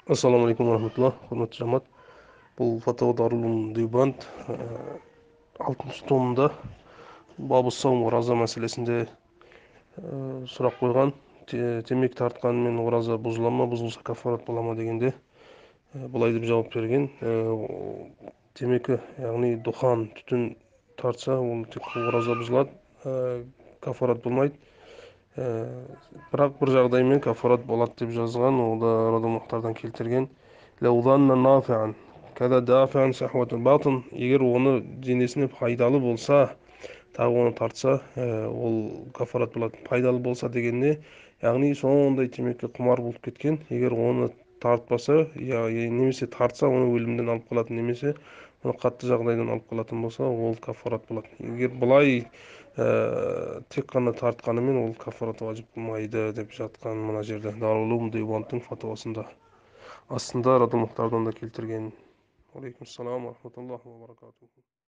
Ассаламу алейкум рахматуллах, құрметті жамат. Бұл фатуа Дарулун Дивбанд 6 томында бабы саум ораза мәселесінде сұрақ қойған. Темекі тартқанымен ораза бұзыла ма, бұзылса кафарат бола ма дегенде былай деп жауап берген. Темекі, яғни духан, түтін тартса, ол тек ораза бұзылады, кафарат болмайды. Бірақ бір жағдаймен кафарат болады деп жазған, ол да радамақтардан келтірген. Егер оны денесіне пайдалы болса, тағы оны тартса, ол кафарат болады. Пайдалы болса дегенне, яғни сондай темекі құмар болып кеткен, егер оны тартпаса, немесе тартса, оны өлімден алып қалатын, немесе оны қатты жағдайдан алып қалатын болса, ол кафарат болады. Егер бұлай тек қана тартқанымен ол кафарат важип болмайды деп жатқан мына жерде Дарулум Дивбандтың фатуасында. Астында радамақтардан да келтірген. Алейкум ассалам ва рахматуллахи ва баракатуху.